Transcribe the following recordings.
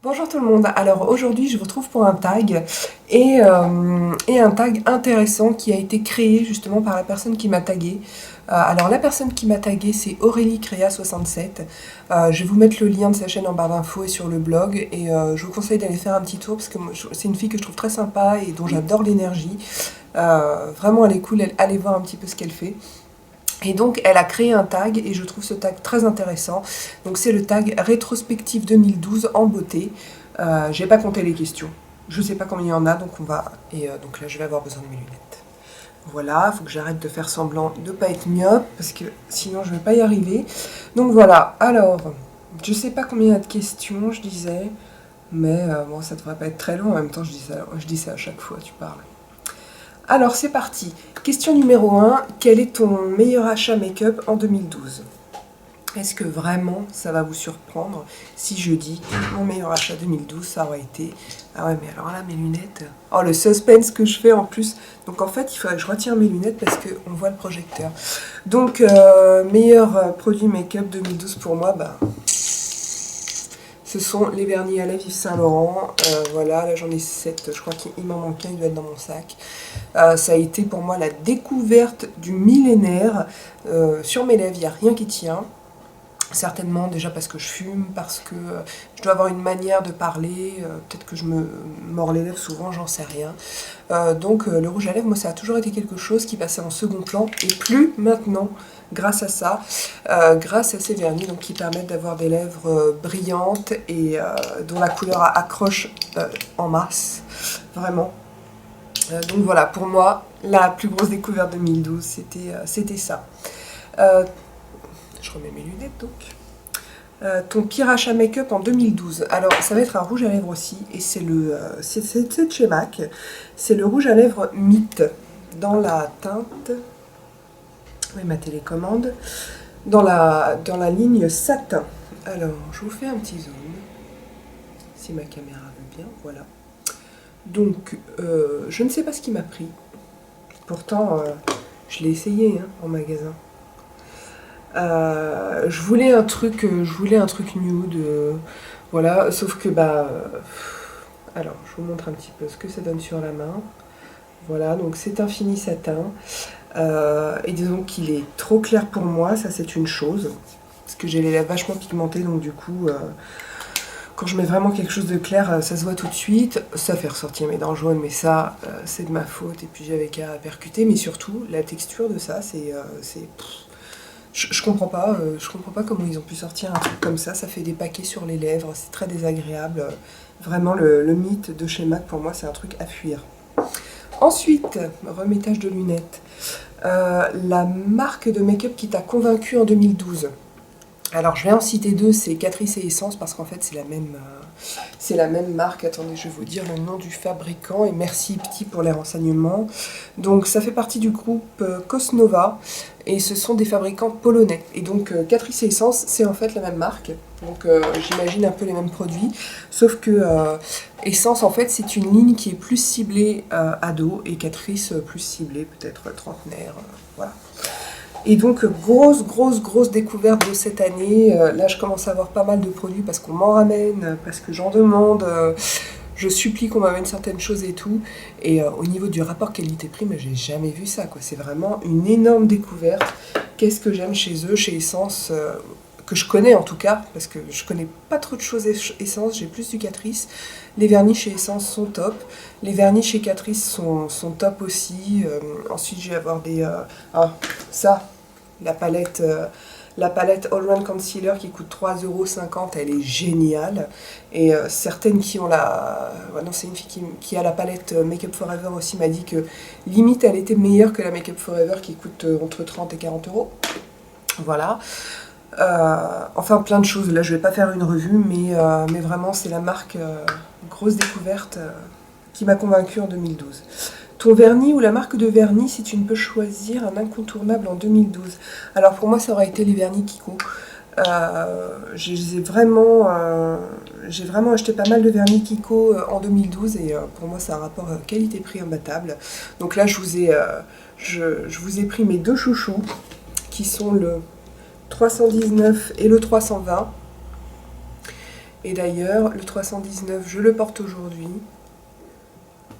Bonjour tout le monde, alors aujourd'hui je vous retrouve pour un tag et un tag intéressant qui a été créé justement par la personne qui m'a tagué. Alors la personne qui m'a tagué c'est Aurélie Créa67. Je vais vous mettre le lien de sa chaîne en barre d'infos et sur le blog et je vous conseille d'aller faire un petit tour parce que c'est une fille que je trouve très sympa et dont j'adore l'énergie. Vraiment elle est cool, allez voir un petit peu ce qu'elle fait. Et donc elle a créé un tag et je trouve ce tag très intéressant. Donc c'est le tag rétrospective 2012 en beauté. J'ai pas compté les questions. Je sais pas combien il y en a, donc on va. Donc là je vais avoir besoin de mes lunettes. Voilà, il faut que j'arrête de faire semblant de pas être myope parce que sinon je vais pas y arriver. Donc voilà, alors je sais pas combien il y a de questions, je disais, mais bon ça devrait pas être très long en même temps je dis ça à chaque fois tu parles. Alors c'est parti. Question numéro 1. Quel est ton meilleur achat make-up en 2012? Est-ce que vraiment ça va vous surprendre si je dis que mon meilleur achat 2012 ça aurait été... Ah ouais mais alors là mes lunettes... Oh le suspense que je fais en plus. Donc en fait il faudrait que je retire mes lunettes parce qu'on voit le projecteur. Donc meilleur produit make-up 2012 pour moi, ce sont les vernis à lèvres Yves Saint Laurent. Voilà, là j'en ai 7, je crois qu'il m'en manque un, il doit être dans mon sac. Ça a été pour moi la découverte du millénaire. Sur mes lèvres, il n'y a rien qui tient. Certainement déjà parce que je fume, parce que je dois avoir une manière de parler, peut-être que je me mords les lèvres souvent, j'en sais rien. Donc le rouge à lèvres, moi ça a toujours été quelque chose qui passait en second plan, et plus maintenant, grâce à ça, grâce à ces vernis donc, qui permettent d'avoir des lèvres brillantes et dont la couleur accroche en masse, vraiment. Donc voilà, pour moi, la plus grosse découverte 2012, c'était ça. Je remets mes lunettes donc. Ton pire achat make-up en 2012. Alors, ça va être un rouge à lèvres aussi, et c'est de chez MAC. C'est le rouge à lèvres Mythe, dans la teinte... Oui, ma télécommande. Dans la ligne satin. Alors, je vous fais un petit zoom, si ma caméra veut bien, voilà. Donc, je ne sais pas ce qui m'a pris. Pourtant, je l'ai essayé en magasin. Je voulais un truc nude, voilà, sauf que alors je vous montre un petit peu ce que ça donne sur la main. Voilà, donc c'est un fini satin, et disons qu'il est trop clair pour moi, ça c'est une chose, parce que j'ai les lèvres vachement pigmentées, donc du coup, quand je mets vraiment quelque chose de clair, ça se voit tout de suite. Ça fait ressortir mes dents jaunes, mais ça, c'est de ma faute, et puis j'avais qu'à percuter, mais surtout, la texture de ça, je comprends pas comment ils ont pu sortir un truc comme ça fait des paquets sur les lèvres, c'est très désagréable. Vraiment, le mythe de chez MAC, pour moi, c'est un truc à fuir. Ensuite, remettage de lunettes. La marque de make-up qui t'a convaincu en 2012. Alors, je vais en citer deux, c'est Catrice et Essence, parce qu'en fait, c'est la même marque. Attendez, je vais vous dire le nom du fabricant, et merci Petit pour les renseignements. Donc, ça fait partie du groupe Cosnova, et ce sont des fabricants polonais. Et donc, Catrice et Essence, c'est en fait la même marque. Donc, j'imagine un peu les mêmes produits, sauf que Essence, en fait, c'est une ligne qui est plus ciblée ado, et Catrice plus ciblée peut-être trentenaire, voilà. Et donc, grosse découverte de cette année. Là, je commence à avoir pas mal de produits parce qu'on m'en ramène, parce que j'en demande. Je supplie qu'on m'amène certaines choses et tout. Et au niveau du rapport qualité-prix, mais j'ai jamais vu ça, quoi. C'est vraiment une énorme découverte. Qu'est-ce que j'aime chez eux, chez Essence, que je connais en tout cas, parce que je connais pas trop de choses Essence, j'ai plus du Catrice. Les vernis chez Essence sont top. Les vernis chez Catrice sont top aussi. Ensuite, je vais avoir des... la palette All Round Concealer qui coûte 3,50 €, elle est géniale. Et certaines qui ont la... non, c'est une fille qui a la palette Make Up Forever aussi, m'a dit que limite elle était meilleure que la Make Up Forever qui coûte entre 30 et 40 €. Voilà. Enfin plein de choses, là je vais pas faire une revue, mais vraiment c'est la marque grosse découverte qui m'a convaincue en 2012. Ton vernis ou la marque de vernis, si tu ne peux choisir un incontournable en 2012. Alors pour moi ça aurait été les vernis Kiko. J'ai vraiment acheté pas mal de vernis Kiko en 2012 et pour moi c'est un rapport qualité-prix imbattable. Donc là je vous ai pris mes deux chouchous qui sont le 319 et le 320. Et d'ailleurs, le 319, je le porte aujourd'hui.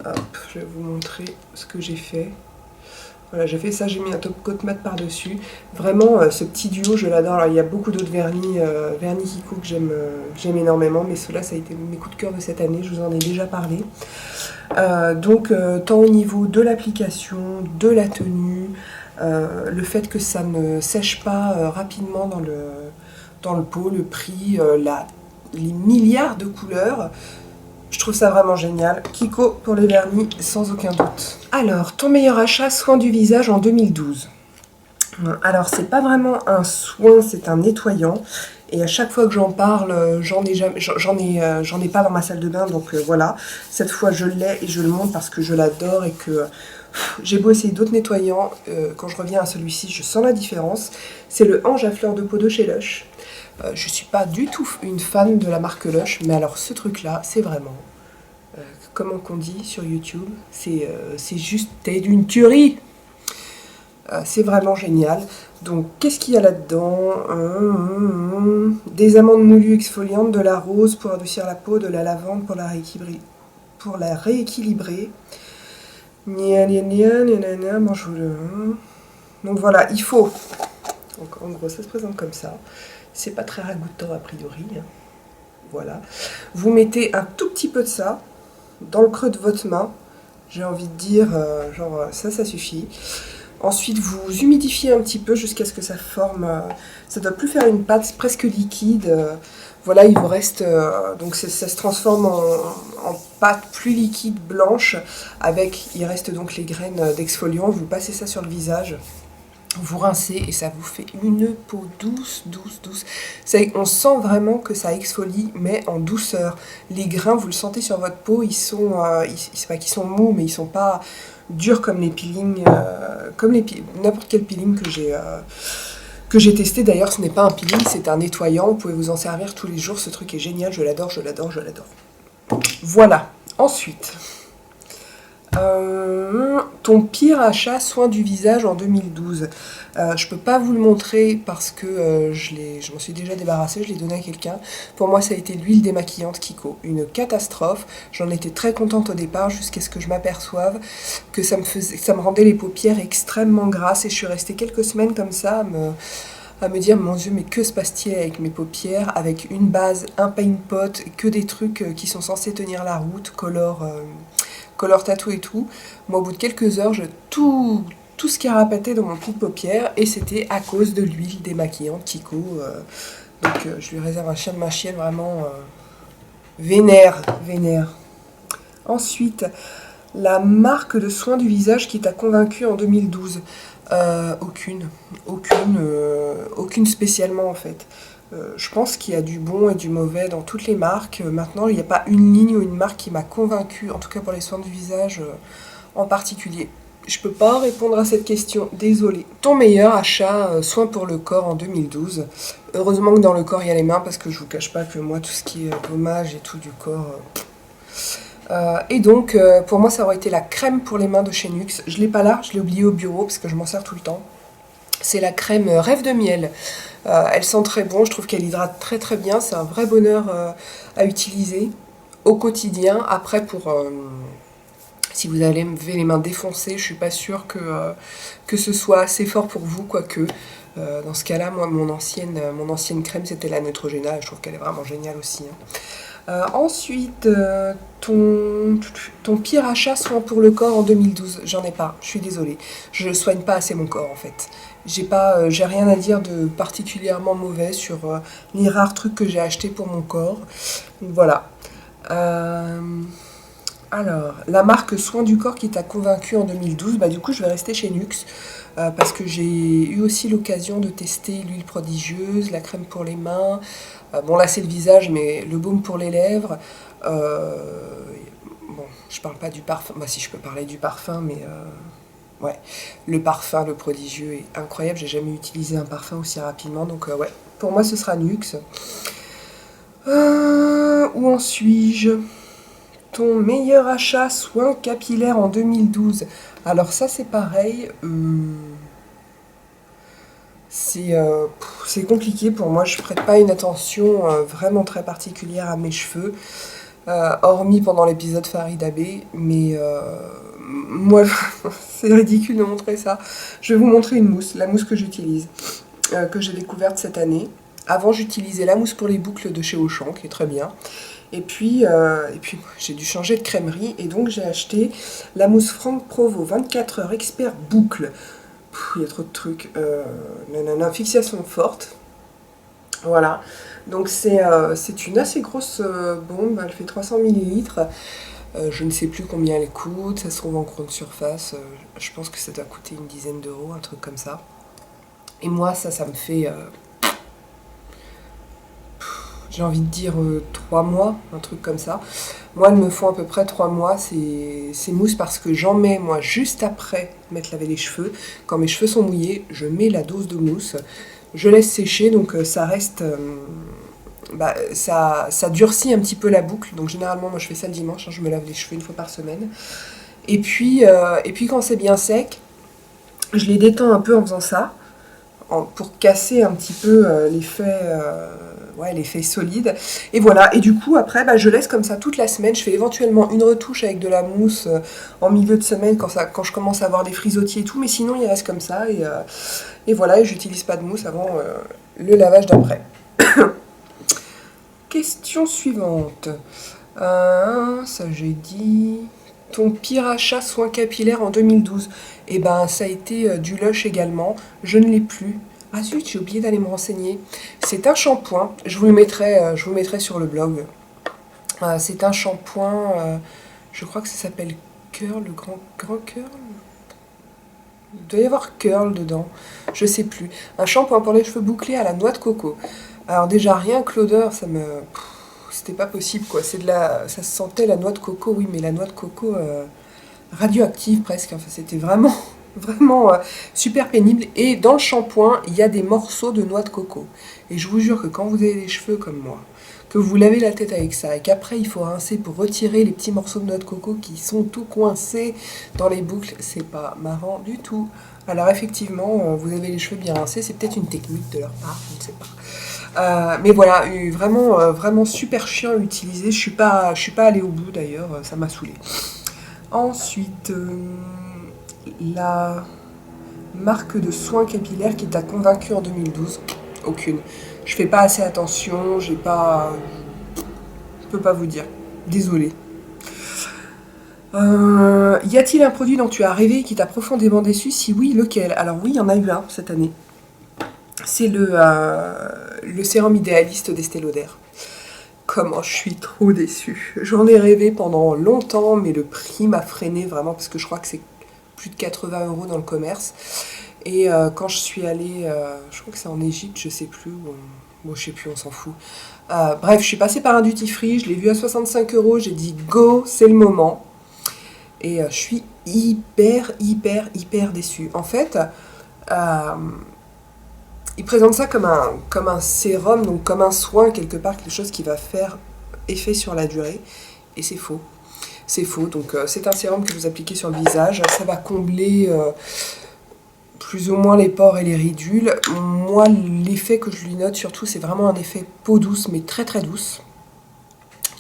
Hop, je vais vous montrer ce que j'ai fait. Voilà, j'ai fait ça, j'ai mis un top coat mat par-dessus. Vraiment, ce petit duo, je l'adore. Alors, il y a beaucoup d'autres vernis, vernis Kiko que j'aime énormément, mais ceux-là, ça a été mes coups de cœur de cette année, je vous en ai déjà parlé. Donc, tant au niveau de l'application, de la tenue, le fait que ça ne sèche pas rapidement dans le pot, le prix, les milliards de couleurs. Je trouve ça vraiment génial. Kiko pour les vernis, sans aucun doute. Alors, ton meilleur achat, soin du visage en 2012. Alors, c'est pas vraiment un soin, c'est un nettoyant. Et à chaque fois que j'en parle, j'en ai pas dans ma salle de bain, donc voilà. Cette fois, je l'ai et je le montre parce que je l'adore et que j'ai beau essayer d'autres nettoyants, quand je reviens à celui-ci, je sens la différence. C'est le Ange à fleur de peau de chez Lush. Je suis pas du tout une fan de la marque Lush, mais alors ce truc-là, c'est vraiment, comment qu'on dit sur YouTube, c'est juste d'une tuerie. C'est vraiment génial. Donc, qu'est-ce qu'il y a là-dedans? Des amandes moulues exfoliantes, de la rose pour adoucir la peau, de la lavande pour la rééquilibrer. Donc voilà, il faut. Donc, en gros, ça se présente comme ça. C'est pas très ragoûtant a priori. Voilà. Vous mettez un tout petit peu de ça dans le creux de votre main. J'ai envie de dire, genre ça suffit. Ensuite, vous humidifiez un petit peu jusqu'à ce que ça forme. Ça ne doit plus faire une pâte presque liquide. Voilà, il vous reste. Donc ça se transforme en pâte plus liquide, blanche. Il reste donc les graines d'exfoliant. Vous passez ça sur le visage. Vous rincez et ça vous fait une peau douce, douce, douce. On sent vraiment que ça exfolie, mais en douceur. Les grains, vous le sentez sur votre peau, c'est pas qu'ils sont mous, mais ils sont pas durs comme les peelings, n'importe quel peeling que j'ai testé. D'ailleurs, ce n'est pas un peeling, c'est un nettoyant. Vous pouvez vous en servir tous les jours. Ce truc est génial, je l'adore, je l'adore, je l'adore. Voilà. Ensuite. Ton pire achat soin du visage en 2012. Je peux pas vous le montrer parce que je m'en suis déjà débarrassée, je l'ai donné à quelqu'un. Pour moi, ça a été l'huile démaquillante Kiko, une catastrophe. J'en étais très contente au départ jusqu'à ce que je m'aperçoive que ça me rendait les paupières extrêmement grasses et je suis restée quelques semaines comme ça à me dire mon Dieu, mais que se passe-t-il avec mes paupières, avec une base, un paint pot, que des trucs qui sont censés tenir la route, color tattoo et tout. Moi, au bout de quelques heures, tout ce qui a rapaté dans mon pli de paupières, et c'était à cause de l'huile démaquillante Kiko. Donc, je lui réserve un chien de ma chienne vraiment vénère. Ensuite, la marque de soins du visage qui t'a convaincu en 2012. Aucune spécialement en fait. Je pense qu'il y a du bon et du mauvais dans toutes les marques. Maintenant, il n'y a pas une ligne ou une marque qui m'a convaincue, en tout cas pour les soins du visage en particulier. Je peux pas répondre à cette question, désolée. Ton meilleur achat soin pour le corps en 2012. Heureusement que dans le corps il y a les mains parce que je vous cache pas que moi tout ce qui est gommage et tout du corps. Et donc pour moi ça aurait été la crème pour les mains de chez NYX. Je l'ai pas là, je l'ai oublié au bureau parce que je m'en sers tout le temps. C'est la crème Rêve de miel. Elle sent très bon, je trouve qu'elle hydrate très très bien. C'est un vrai bonheur à utiliser au quotidien. Après, si vous avez les mains défoncées, je suis pas sûre que ce soit assez fort pour vous, quoique. Dans ce cas-là, moi, mon ancienne crème, c'était la Neutrogena. Et je trouve qu'elle est vraiment géniale aussi. Ensuite, ton pire achat soin pour le corps en 2012. J'en ai pas, je suis désolée. Je ne soigne pas assez mon corps en fait. J'ai rien à dire de particulièrement mauvais sur les rares trucs que j'ai achetés pour mon corps. Voilà. Alors, la marque Soin du corps qui t'a convaincu en 2012, du coup je vais rester chez NYX parce que j'ai eu aussi l'occasion de tester l'huile prodigieuse, la crème pour les mains. Bon là c'est le visage, mais le baume pour les lèvres. Bon, je parle pas du parfum. Si je peux parler du parfum, mais ouais, le parfum, le prodigieux est incroyable. J'ai jamais utilisé un parfum aussi rapidement, donc ouais, pour moi ce sera NYX. Où en suis-je? Ton meilleur achat soin capillaire en 2012. Alors ça c'est pareil. C'est compliqué pour moi, je ne prête pas une attention vraiment très particulière à mes cheveux, hormis pendant l'épisode Farid Abbé, mais moi, c'est ridicule de montrer ça. Je vais vous montrer une mousse, la mousse que j'utilise, que j'ai découverte cette année. Avant, j'utilisais la mousse pour les boucles de chez Auchan, qui est très bien. Et puis j'ai dû changer de crèmerie, et donc j'ai acheté la mousse Franck Provo 24 heures expert boucle. Il y a trop de trucs. Nanana, fixation forte. Voilà. Donc c'est une assez grosse bombe, elle fait 300 millilitres. Je ne sais plus combien elle coûte, ça se trouve en grande surface. Je pense que ça doit coûter une dizaine d'euros, un truc comme ça. Et moi, ça me fait, j'ai envie de dire 3 mois, un truc comme ça. Moi, elles me font à peu près 3 mois, ces mousses, parce que j'en mets, moi, juste après m'être lavé les cheveux. Quand mes cheveux sont mouillés, je mets la dose de mousse. Je laisse sécher, donc ça reste... ça durcit un petit peu la boucle. Donc généralement, moi, je fais ça le dimanche, hein, je me lave les cheveux une fois par semaine. Et puis quand c'est bien sec, je les détends un peu en faisant ça, pour casser un petit peu l'effet solide. Et voilà, et du coup après je laisse comme ça toute la semaine. Je fais éventuellement une retouche avec de la mousse en milieu de semaine quand je commence à avoir des frisottis et tout, mais sinon il reste comme ça, et voilà, et j'utilise pas de mousse avant le lavage d'après. Question suivante. Ça j'ai dit... Ton pire achat soin capillaire en 2012? Eh ben, ça a été du Lush également. Je ne l'ai plus. Ah zut, j'ai oublié d'aller me renseigner. C'est un shampoing. Je vous le mettrai sur le blog. C'est un shampoing. Je crois que ça s'appelle Curl, le grand curl. Il doit y avoir curl dedans. Je sais plus. Un shampoing pour les cheveux bouclés à la noix de coco. Alors déjà, rien que l'odeur, c'était pas possible, quoi. Ça se sentait la noix de coco, oui, mais la noix de coco radioactive presque. Enfin, c'était vraiment, vraiment super pénible. Et dans le shampoing, il y a des morceaux de noix de coco. Et je vous jure que quand vous avez des cheveux comme moi, que vous lavez la tête avec ça, et qu'après il faut rincer pour retirer les petits morceaux de noix de coco qui sont tout coincés dans les boucles, c'est pas marrant du tout. Alors effectivement, vous avez les cheveux bien rincés, c'est peut-être une technique de leur part, je ne sais pas. Mais voilà, vraiment, vraiment super chiant à utiliser. Je suis pas allée au bout d'ailleurs, ça m'a saoulée. Ensuite, la marque de soins capillaires qui t'a convaincu en 2012? Aucune. Je fais pas assez attention, je peux pas vous dire. Désolée. Y a-t-il un produit dont tu as rêvé et qui t'a profondément déçu? Si oui, lequel? Alors oui, il y en a eu un cette année. C'est le sérum idéaliste d'Estée Lauder. Comment je suis trop déçue. J'en ai rêvé pendant longtemps, mais le prix m'a freiné vraiment, parce que je crois que c'est plus de 80 € dans le commerce. Et quand je suis allée, je crois que c'est en Égypte, je sais plus, bon, je sais plus, on s'en fout. Bref, je suis passée par un duty free, je l'ai vu à 65 €, j'ai dit go, c'est le moment. Et je suis hyper déçue. En fait, il présente ça comme un sérum, donc comme un soin quelque part, quelque chose qui va faire effet sur la durée. Et c'est faux. C'est faux. Donc c'est un sérum que vous appliquez sur le visage. Ça va combler plus ou moins les pores et les ridules. Moi, l'effet que je lui note surtout, c'est vraiment un effet peau douce, mais très douce,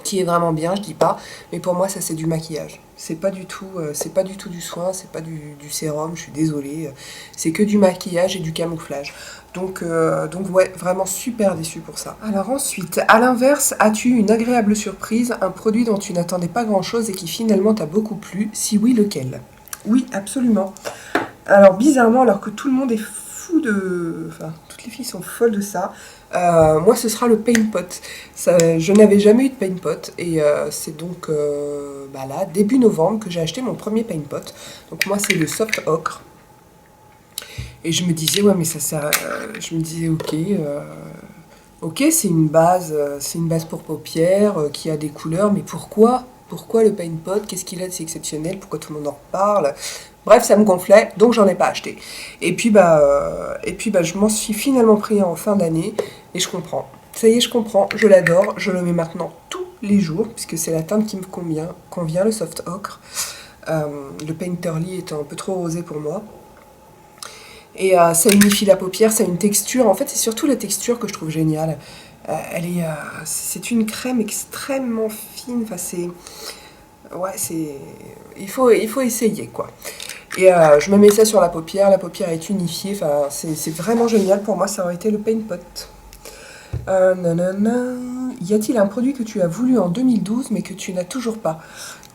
qui est vraiment bien, je dis pas. Mais pour moi, ça c'est du maquillage. C'est pas du tout du soin, c'est pas du sérum, je suis désolée. C'est que du maquillage et du camouflage. Donc ouais, vraiment super déçue pour ça. Alors ensuite, à l'inverse, as-tu une agréable surprise, un produit dont tu n'attendais pas grand-chose et qui finalement t'a beaucoup plu? Si oui, lequel? Oui, absolument. Alors bizarrement, alors que tout le monde est fou de... Enfin, toutes les filles sont folles de ça. Moi, ce sera le Paint Pot. Je n'avais jamais eu de Paint Pot, et c'est donc là, début novembre, que j'ai acheté mon premier Paint Pot. Donc moi, c'est le Soft Ocre. Et je me disais, ouais, mais ça sert... je me disais, ok, c'est une base pour paupières qui a des couleurs, mais pourquoi le Paint Pot? Qu'est-ce qu'il a de si exceptionnel? Pourquoi tout le monde en reparle? Bref, ça me gonflait, donc j'en ai pas acheté. Et puis je m'en suis finalement pris en fin d'année, et je comprends. Ça y est, je comprends, je l'adore, je le mets maintenant tous les jours, puisque c'est la teinte qui me convient, le Soft Ocre. Le Painterly étant un peu trop rosé pour moi. Et ça unifie la paupière, ça a une texture. En fait, c'est surtout la texture que je trouve géniale. C'est une crème extrêmement fine. Enfin, ouais, il faut essayer, quoi. Et je me mets ça sur la paupière est unifiée. Enfin, c'est vraiment génial. Pour moi, ça aurait été le Paint Pot. Nanana. Y a-t-il un produit que tu as voulu en 2012 mais que tu n'as toujours pas?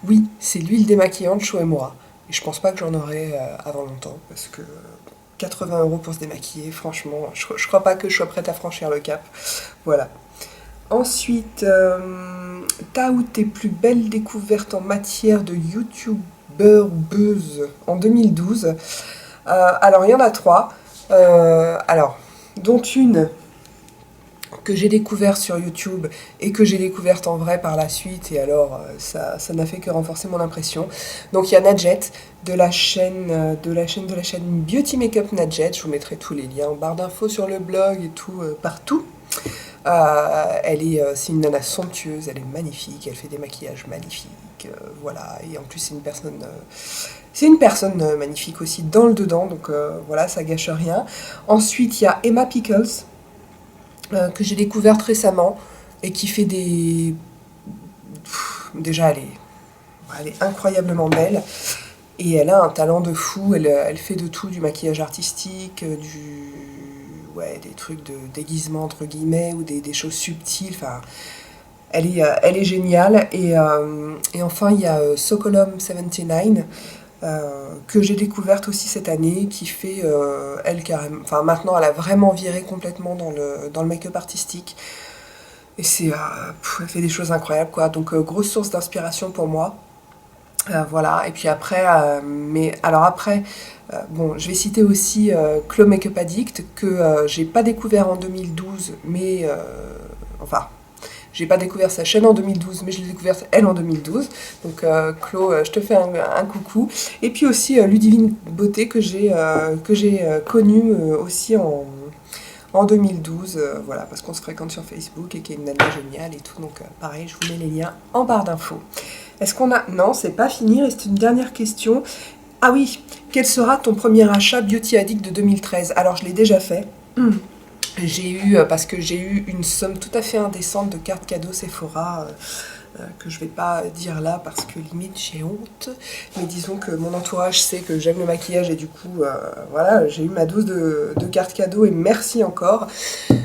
Oui, c'est l'huile démaquillante Sho Uemura. Et je pense pas que j'en aurai avant longtemps parce que 80 € pour se démaquiller, franchement, je crois pas que je sois prête à franchir le cap. Voilà. Ensuite, ta ou tes plus belles découvertes en matière de youtubeur buzz en 2012. Alors, il y en a 3. Dont une que j'ai découvert sur YouTube et que j'ai découverte en vrai par la suite, et alors ça n'a fait que renforcer mon impression. Donc il y a Nadjet de la chaîne Beauty Makeup Nadjet. Je vous mettrai tous les liens en barre d'infos sur le blog et tout partout. C'est une nana somptueuse, elle est magnifique, elle fait des maquillages magnifiques, voilà, et en plus c'est une personne magnifique aussi dans le dedans, donc voilà, ça gâche rien. Ensuite il y a Emma Pickles, que j'ai découverte récemment et qui fait déjà, elle est incroyablement belle et elle a un talent de fou. Elle fait de tout, du maquillage artistique, des trucs de déguisement entre guillemets ou des choses subtiles. Enfin, elle est géniale. Et enfin, il y a Sokolom79. Que j'ai découverte aussi cette année, qui fait, elle carrément, enfin maintenant elle a vraiment viré complètement dans le make-up artistique, et elle fait des choses incroyables, quoi. Donc grosse source d'inspiration pour moi, voilà. Et puis après, bon, je vais citer aussi Chloé Makeup Addict, que j'ai pas découvert en 2012, mais enfin, j'ai pas découvert sa chaîne en 2012, mais je l'ai découverte elle en 2012. Donc Chloé, je te fais un coucou. Et puis aussi Ludivine Beauté, que j'ai connue aussi en 2012, voilà, parce qu'on se fréquente sur Facebook et qui est une nana géniale et tout. Donc pareil, je vous mets les liens en barre d'infos. Est-ce qu'on a... Non, c'est pas fini, il reste une dernière question. Ah oui, quel sera ton premier achat Beauty Addict de 2013? Alors je l'ai déjà fait. Parce que j'ai eu une somme tout à fait indécente de cartes cadeaux Sephora, que je vais pas dire là parce que limite j'ai honte, mais disons que mon entourage sait que j'aime le maquillage et du coup voilà, j'ai eu ma dose de cartes cadeaux et merci encore.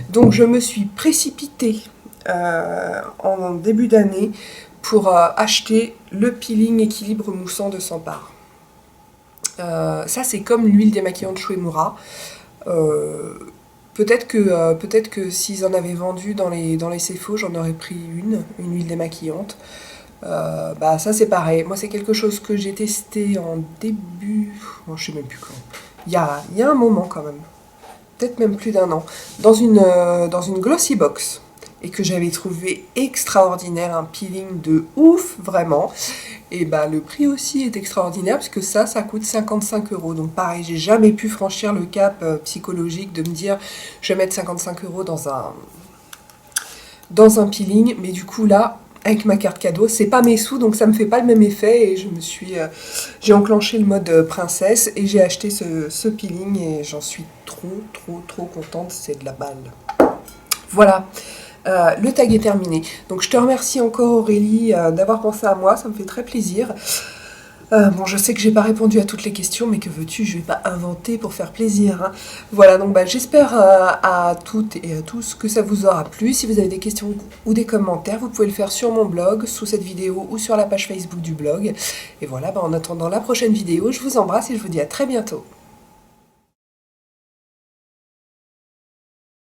Donc je me suis précipitée en début d'année pour acheter le peeling équilibre moussant de Sampar. Ça c'est comme l'huile démaquillante Sho Uemura. Peut-être que s'ils en avaient vendu dans les CFO, j'en aurais pris une huile démaquillante. Ça c'est pareil. Moi c'est quelque chose que j'ai testé en début, bon, je sais même plus quand. Il y a un moment quand même, peut-être même plus d'1 an, dans une glossy box, et que j'avais trouvé extraordinaire, un peeling de ouf vraiment. Et le prix aussi est extraordinaire parce que ça coûte 55 €. Donc pareil, j'ai jamais pu franchir le cap psychologique de me dire je vais mettre 55 € dans un peeling, mais du coup là, avec ma carte cadeau, c'est pas mes sous, donc ça me fait pas le même effet, et j'ai enclenché le mode princesse et j'ai acheté ce peeling et j'en suis trop contente, c'est de la balle. Voilà. Le tag est terminé. Donc je te remercie encore Aurélie d'avoir pensé à moi, ça me fait très plaisir. Bon, je sais que j'ai pas répondu à toutes les questions, mais que veux-tu, je vais pas inventer pour faire plaisir, hein. Voilà, donc j'espère à toutes et à tous que ça vous aura plu. Si vous avez des questions ou des commentaires, vous pouvez le faire sur mon blog, sous cette vidéo ou sur la page Facebook du blog. Et voilà, en attendant la prochaine vidéo, je vous embrasse et je vous dis à très bientôt.